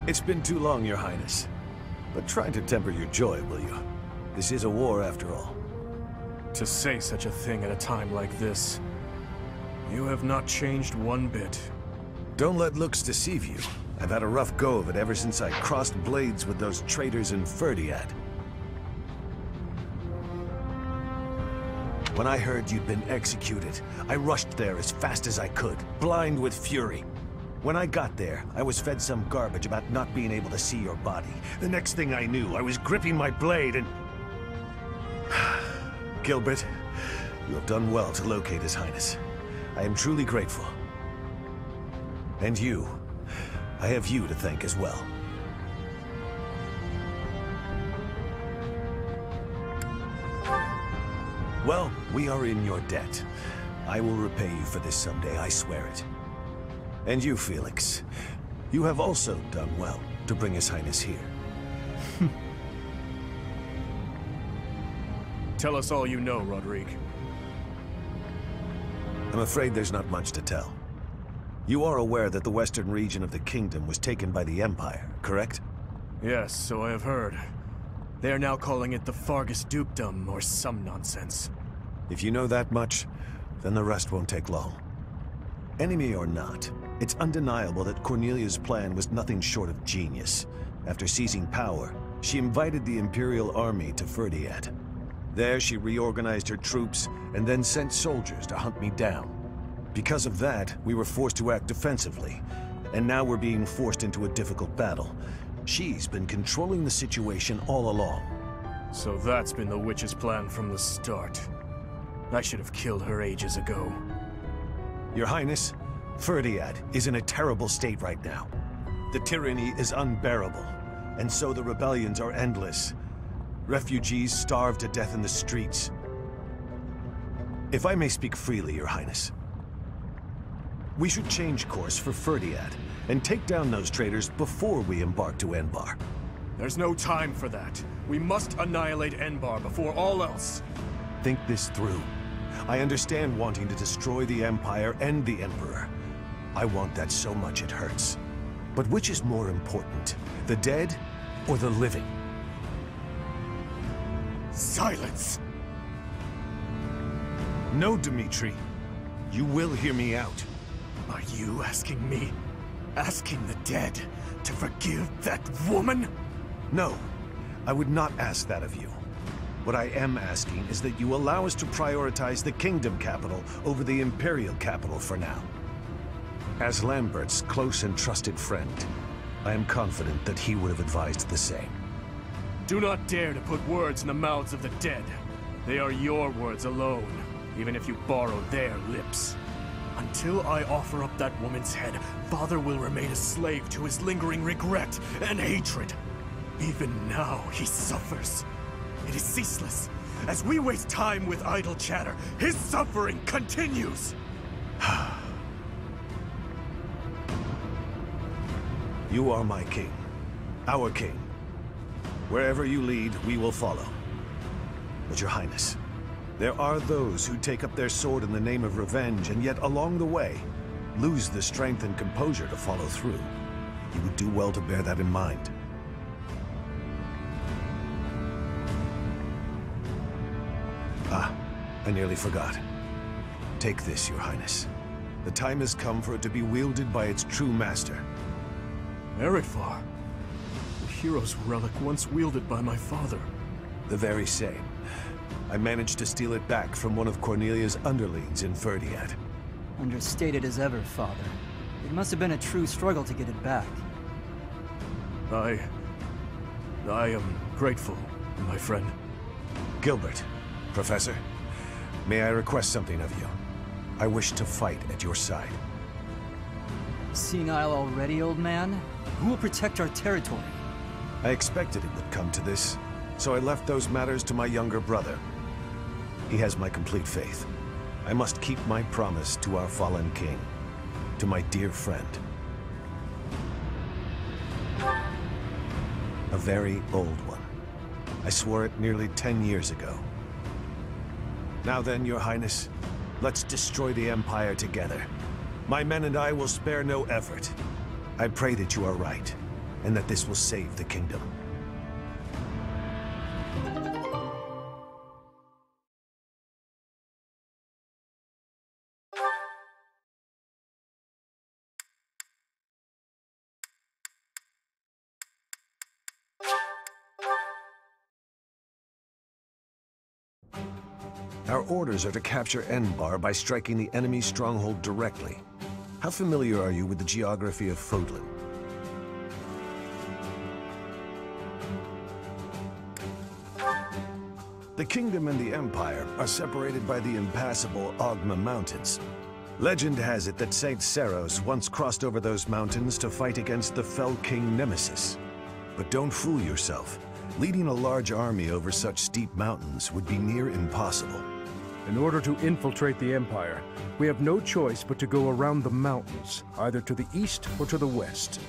It's been too long, Your Highness. But try to temper your joy, will you? This is a war, after all. To say such a thing at a time like this. You have not changed one bit. Don't let looks deceive you. I've had a rough go of it ever since I crossed blades with those traitors in Ferdiad. When I heard you'd been executed, I rushed there as fast as I could, blind with fury. When I got there, I was fed some garbage about not being able to see your body. The next thing I knew, I was gripping my blade and... Gilbert, you have done well to locate His Highness. I am truly grateful. And you, I have you to thank as well. Well, we are in your debt. I will repay you for this someday, I swear it. And you, Felix, you have also done well to bring His Highness here. Tell us all you know, Rodrigue. I'm afraid there's not much to tell. You are aware that the western region of the kingdom was taken by the Empire, correct? Yes, so I have heard. They are now calling it the Fargus Dukedom, or some nonsense. If you know that much, then the rest won't take long. Enemy or not, it's undeniable that Cornelia's plan was nothing short of genius. After seizing power, she invited the Imperial Army to Ferdiad. There she reorganized her troops and then sent soldiers to hunt me down. Because of that, we were forced to act defensively, and now we're being forced into a difficult battle. She's been controlling the situation all along. So that's been the witch's plan from the start. I should have killed her ages ago. Your Highness, Ferdiad is in a terrible state right now. The tyranny is unbearable, and so the rebellions are endless. Refugees starve to death in the streets. If I may speak freely, Your Highness, we should change course for Ferdiad and take down those traitors before we embark to Enbar. There's no time for that. We must annihilate Enbar before all else. Think this through. I understand wanting to destroy the Empire and the Emperor. I want that so much it hurts. But which is more important, the dead or the living? Silence! No, Dmitri. You will hear me out. Are you asking me? Asking the dead to forgive that woman? No, I would not ask that of you. What I am asking is that you allow us to prioritize the Kingdom capital over the Imperial capital for now. As Lambert's close and trusted friend, I am confident that he would have advised the same. Do not dare to put words in the mouths of the dead. They are your words alone, even if you borrow their lips. Until I offer up that woman's head, Father will remain a slave to his lingering regret and hatred. Even now, he suffers. It is ceaseless. As we waste time with idle chatter, his suffering continues! You are my king. Our king. Wherever you lead, we will follow. But Your Highness, there are those who take up their sword in the name of revenge, and yet along the way, lose the strength and composure to follow through. You would do well to bear that in mind. Ah, I nearly forgot. Take this, Your Highness. The time has come for it to be wielded by its true master. Eryphar, the hero's relic once wielded by my father. The very same. I managed to steal it back from one of Cornelia's underlings in Ferdiad. Understated as ever, Father. It must have been a true struggle to get it back. I am grateful, my friend. Gilbert, Professor, may I request something of you? I wish to fight at your side. Senile already, old man? Who will protect our territory? I expected it would come to this, so I left those matters to my younger brother. He has my complete faith. I must keep my promise to our fallen king, to my dear friend. A very old one. I swore it nearly 10 years ago. Now then, Your Highness, let's destroy the Empire together. My men and I will spare no effort. I pray that you are right. and that this will save the kingdom. Our orders are to capture Enbar by striking the enemy's stronghold directly. How familiar are you with the geography of Fodlan? The kingdom and the empire are separated by the impassable Ogma Mountains. Legend has it that Saint Seros once crossed over those mountains to fight against the Fell King Nemesis. But don't fool yourself. Leading a large army over such steep mountains would be near impossible. In order to infiltrate the Empire, we have no choice but to go around the mountains, either to the east or to the west.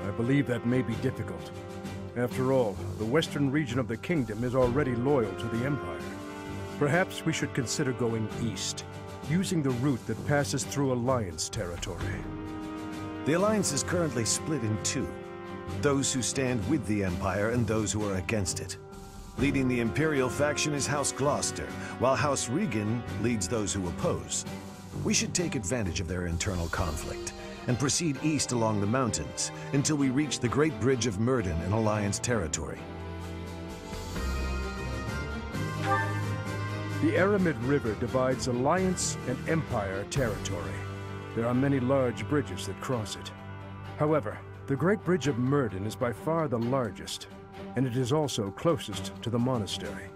I believe that may be difficult. After all, the western region of the kingdom is already loyal to the Empire. Perhaps we should consider going east, using the route that passes through Alliance territory. The Alliance is currently split in two. Those who stand with the Empire and those who are against it. Leading the Imperial faction is House Gloucester, while House Regan leads those who oppose. We should take advantage of their internal conflict and proceed east along the mountains until we reach the Great Bridge of Myrden in Alliance territory. The Aramid River divides Alliance and Empire territory. There are many large bridges that cross it. However, the Great Bridge of Myrden is by far the largest, and it is also closest to the monastery.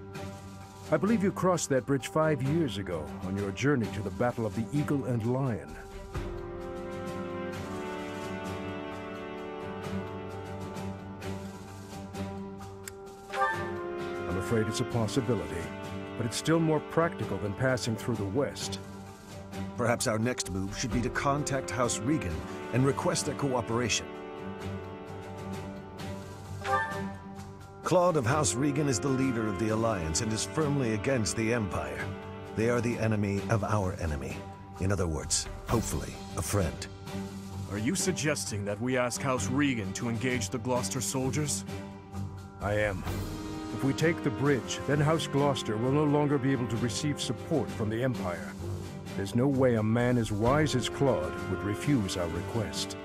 I believe you crossed that bridge 5 years ago on your journey to the Battle of the Eagle and Lion. I'm afraid it's a possibility, but it's still more practical than passing through the west. Perhaps our next move should be to contact House Regan and request their cooperation. Claude of House Regan is the leader of the Alliance and is firmly against the Empire. They are the enemy of our enemy. In other words, hopefully, a friend. Are you suggesting that we ask House Regan to engage the Gloucester soldiers? I am. If we take the bridge, then House Gloucester will no longer be able to receive support from the Empire. There's no way a man as wise as Claude would refuse our request.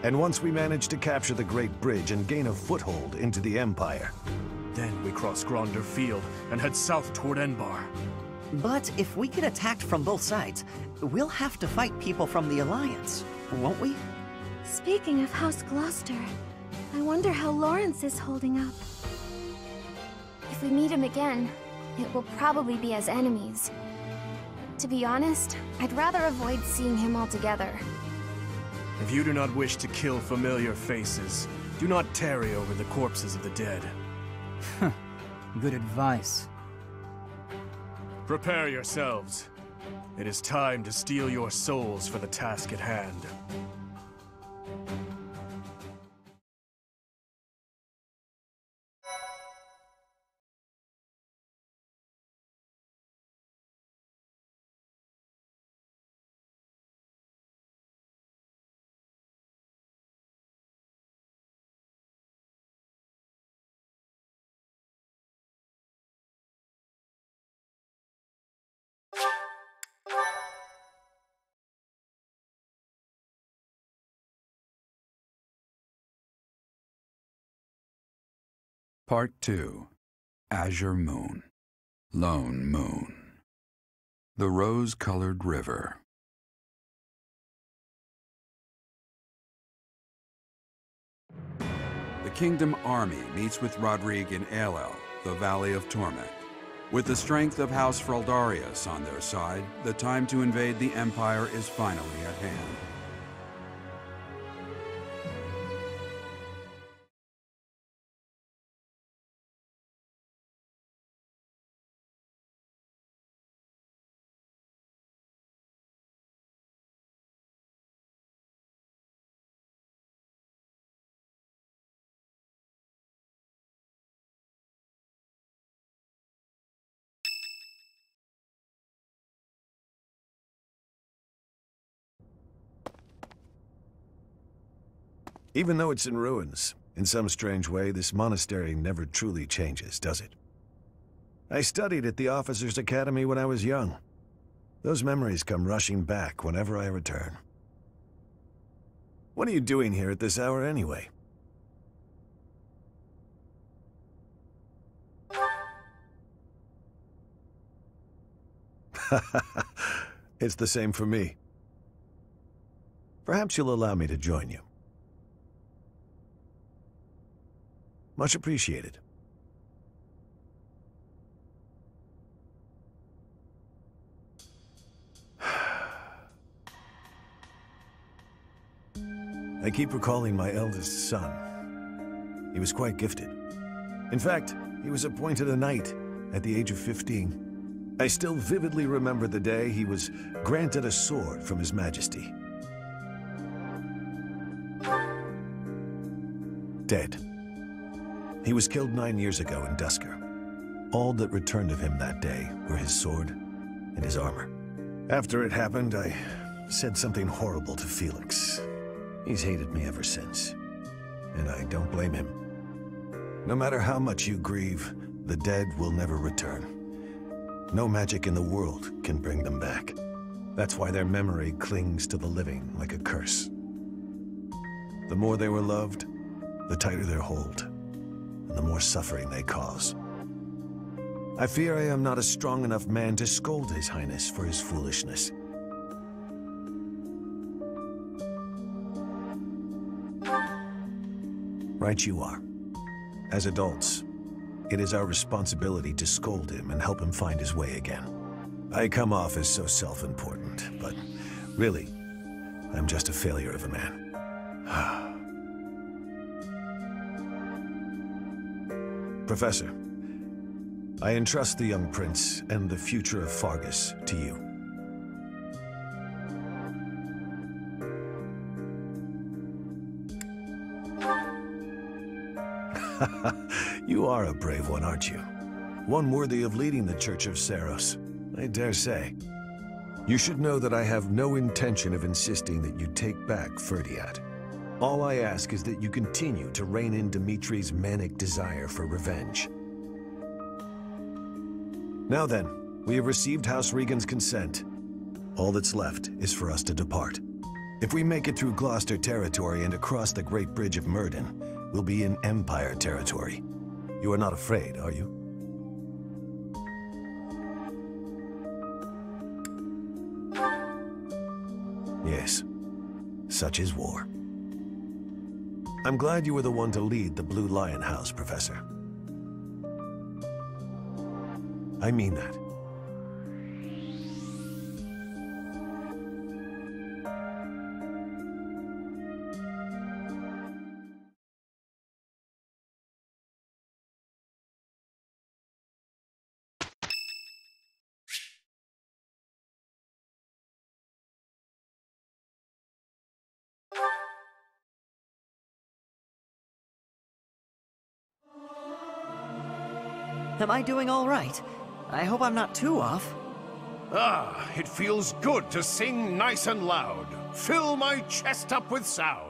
And once we manage to capture the Great Bridge and gain a foothold into the Empire, then we cross Gronder Field and head south toward Enbar. But if we get attacked from both sides, we'll have to fight people from the Alliance, won't we? Speaking of House Gloucester, I wonder how Lawrence is holding up. If we meet him again, it will probably be as enemies. To be honest, I'd rather avoid seeing him altogether. If you do not wish to kill familiar faces, do not tarry over the corpses of the dead. Good advice. Prepare yourselves. It is time to steel your souls for the task at hand. Part 2. Azure Moon. Lone Moon. The Rose-Colored River. The Kingdom Army meets with Rodrigue in Ailell, the Valley of Torment. With the strength of House Fraldarius on their side, the time to invade the Empire is finally at hand. Even though it's in ruins, in some strange way, this monastery never truly changes, does it? I studied at the Officers' Academy when I was young. Those memories come rushing back whenever I return. What are you doing here at this hour anyway? It's the same for me. Perhaps you'll allow me to join you. Much appreciated. I keep recalling my eldest son. He was quite gifted. In fact, he was appointed a knight at the age of 15. I still vividly remember the day he was granted a sword from His Majesty. Dead. He was killed 9 years ago in Dusker. All that returned of him that day were his sword and his armor. After it happened, I said something horrible to Felix. He's hated me ever since, and I don't blame him. No matter how much you grieve, the dead will never return. No magic in the world can bring them back. That's why their memory clings to the living like a curse. The more they were loved, the tighter their hold, and the more suffering they cause. I fear I am not a strong enough man to scold His Highness for his foolishness. Right you are. As adults, it is our responsibility to scold him and help him find his way again. I come off as so self-important, but really, I'm just a failure of a man. Professor, I entrust the young prince and the future of Fargus to you. You are a brave one, aren't you? One worthy of leading the Church of Seiros, I dare say. You should know that I have no intention of insisting that you take back Ferdiad. All I ask is that you continue to rein in Dimitri's manic desire for revenge. Now then, we have received House Regan's consent. All that's left is for us to depart. If we make it through Gloucester territory and across the Great Bridge of Myrddin, we'll be in Empire territory. You are not afraid, are you? Yes, such is war. I'm glad you were the one to lead the Blue Lion House, Professor. I mean that. Am I doing all right? I hope I'm not too off. Ah, it feels good to sing nice and loud. Fill my chest up with sound.